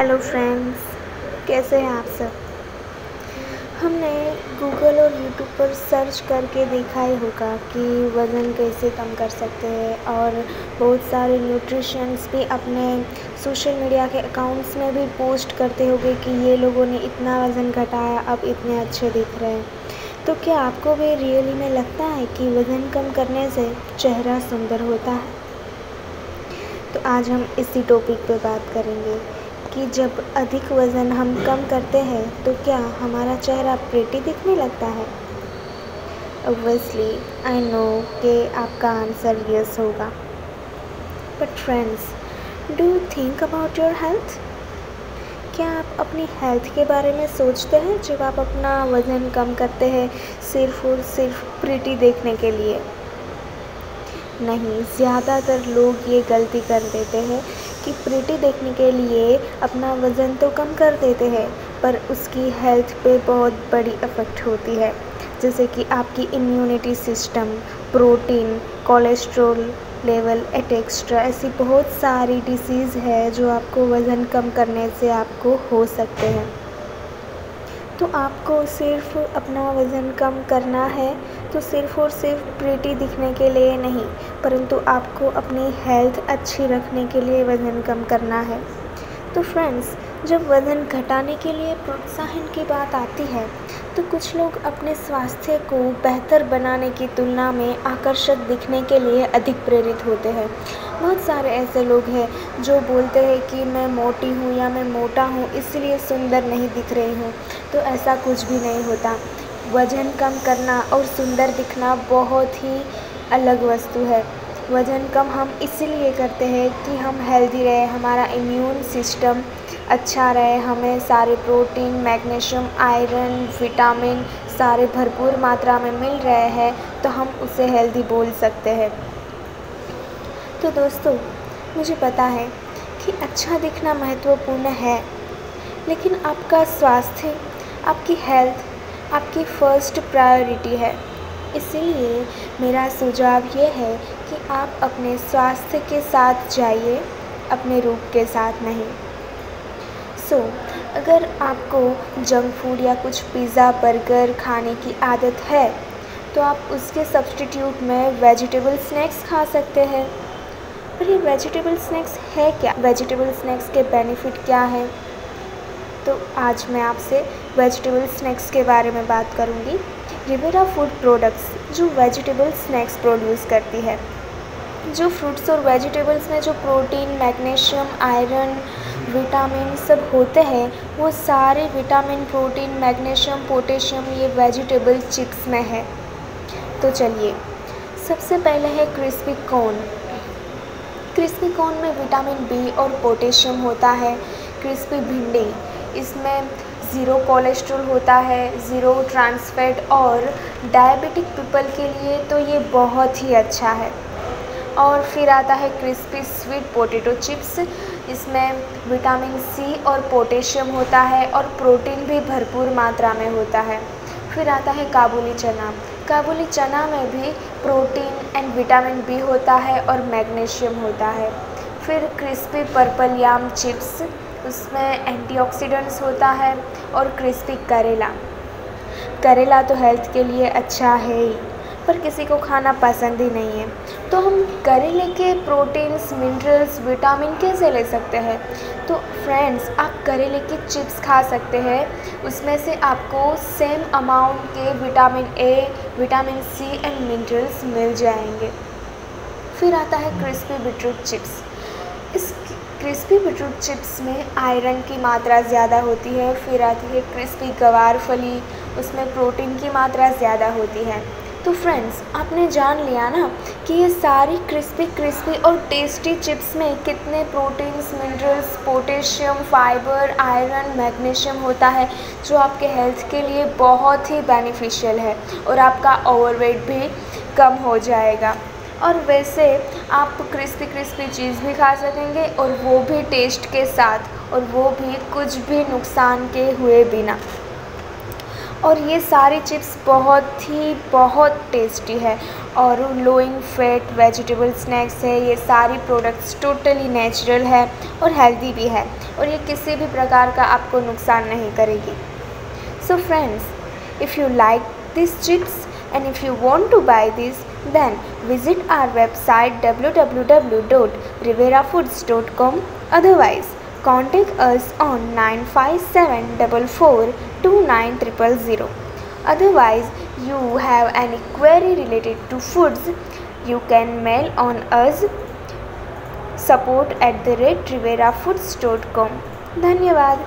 Hello friends, कैसे हैं आप सब। हमने गूगल और यूट्यूब पर सर्च करके देखा ही होगा कि वज़न कैसे कम कर सकते हैं, और बहुत सारे न्यूट्रिशंस भी अपने सोशल मीडिया के अकाउंट्स में भी पोस्ट करते होंगे कि ये लोगों ने इतना वज़न घटाया, अब इतने अच्छे दिख रहे हैं। तो क्या आपको भी रियली में लगता है कि वज़न कम करने से चेहरा सुंदर होता है? तो आज हम इसी टॉपिक पे बात करेंगे कि जब अधिक वज़न हम कम करते हैं तो क्या हमारा चेहरा प्रिटी दिखने लगता है। ऑब्वियसली आई नो कि आपका आंसर यस होगा। But friends, do you think about your health? क्या आप अपनी हेल्थ के बारे में सोचते हैं जब आप अपना वज़न कम करते हैं सिर्फ़ और सिर्फ प्रिटी देखने के लिए? नहीं, ज़्यादातर लोग ये गलती कर देते हैं कि प्रिटी देखने के लिए अपना वज़न तो कम कर देते हैं, पर उसकी हेल्थ पे बहुत बड़ी इफ़ेक्ट होती है, जैसे कि आपकी immunity system, protein, cholesterol level extra, ऐसी बहुत सारी डिसीज़ है जो आपको वज़न कम करने से आपको हो सकते हैं। तो आपको सिर्फ़ अपना वज़न कम करना है तो सिर्फ़ और सिर्फ प्रिटी दिखने के लिए नहीं, परंतु आपको अपनी हेल्थ अच्छी रखने के लिए वज़न कम करना है। तो फ्रेंड्स, जब वज़न घटाने के लिए प्रोत्साहन की बात आती है तो कुछ लोग अपने स्वास्थ्य को बेहतर बनाने की तुलना में आकर्षक दिखने के लिए अधिक प्रेरित होते हैं। बहुत सारे ऐसे लोग हैं जो बोलते हैं कि मैं मोटी हूँ या मैं मोटा हूँ इसलिए सुंदर नहीं दिख रही हूँ। तो ऐसा कुछ भी नहीं होता। वज़न कम करना और सुंदर दिखना बहुत ही अलग वस्तु है। वज़न कम हम इसीलिए करते हैं कि हम हेल्दी रहे, हमारा इम्यून सिस्टम अच्छा रहे, हमें सारे प्रोटीन, मैग्नीशियम, आयरन, विटामिन सारे भरपूर मात्रा में मिल रहे हैं, तो हम उसे हेल्दी बोल सकते हैं। तो दोस्तों, मुझे पता है कि अच्छा दिखना महत्वपूर्ण है, लेकिन आपका स्वास्थ्य, आपकी हेल्थ आपकी फर्स्ट प्रायोरिटी है। इसीलिए मेरा सुझाव ये है कि आप अपने स्वास्थ्य के साथ जाइए, अपने रूप के साथ नहीं। अगर आपको जंक फूड या कुछ पिज़्ज़ा, बर्गर खाने की आदत है तो आप उसके सब्स्टिट्यूट में वेजिटेबल स्नैक्स खा सकते हैं। पर ये वेजिटेबल स्नैक्स है क्या? वेजिटेबल स्नैक्स के बेनिफिट क्या हैं? तो आज मैं आपसे वेजिटेबल स्नैक्स के बारे में बात करूँगी। रिवेरा फूड प्रोडक्ट्स जो वेजिटेबल स्नैक्स प्रोड्यूस करती है, जो फ्रूट्स और वेजिटेबल्स में जो प्रोटीन, मैग्नीशियम, आयरन, विटामिन सब होते हैं, वो सारे विटामिन, प्रोटीन, मैग्नीशियम, पोटेशियम ये वेजिटेबल चिप्स में है। तो चलिए, सबसे पहले है क्रिस्पी कॉर्न। क्रिस्पी कॉर्न में विटामिन बी और पोटेशियम होता है। क्रिस्पी भिंडी, इसमें ज़ीरो कोलेस्ट्रॉल होता है, ज़ीरो ट्रांस फैट, और डायबिटिक पीपल के लिए तो ये बहुत ही अच्छा है। और फिर आता है क्रिस्पी स्वीट पोटैटो चिप्स। इसमें विटामिन सी और पोटेशियम होता है और प्रोटीन भी भरपूर मात्रा में होता है। फिर आता है काबुली चना। काबुली चना में भी प्रोटीन एंड विटामिन बी होता है और मैग्नीशियम होता है। फिर क्रिस्पी पर्पल याम चिप्स, उसमें एंटीऑक्सीडेंट्स होता है। और क्रिस्पी करेला, करेला तो हेल्थ के लिए अच्छा है ही, पर किसी को खाना पसंद ही नहीं है। तो हम करेले के प्रोटीन्स, मिनरल्स, विटामिन कैसे ले सकते हैं? तो फ्रेंड्स, आप करेले की चिप्स खा सकते हैं। उसमें से आपको सेम अमाउंट के vitamin A, vitamin C and minerals मिल जाएंगे। फिर आता है क्रिस्पी बीटरूट चिप्स। इस क्रिस्पी बीटरूट चिप्स में आयरन की मात्रा ज़्यादा होती है। फिर आती है क्रिस्पी गवार फली, उसमें प्रोटीन की मात्रा ज़्यादा होती है। तो फ्रेंड्स, आपने जान लिया ना कि ये सारी क्रिस्पी और टेस्टी चिप्स में कितने proteins, minerals, potassium, fibre, iron, magnesium होता है, जो आपके हेल्थ के लिए बहुत ही बेनिफिशियल है, और आपका ओवरवेट भी कम हो जाएगा। और वैसे आप क्रिस्पी चीज़ भी खा सकेंगे, और वो भी टेस्ट के साथ, और वो भी कुछ भी नुकसान के हुए बिना। और ये सारी चिप्स बहुत टेस्टी है और लो इन फैट वेजिटेबल स्नैक्स है। ये सारी प्रोडक्ट्स टोटली नेचुरल है और हेल्दी भी है और ये किसी भी प्रकार का आपको नुकसान नहीं करेगी। So friends, if you like this chips and if you want to buy this, then visit our website www.riverafoods.com. Otherwise, contact us on 9574429000. Otherwise, you have any query related to foods, you can mail on us support@riverafoods.com. धन्यवाद।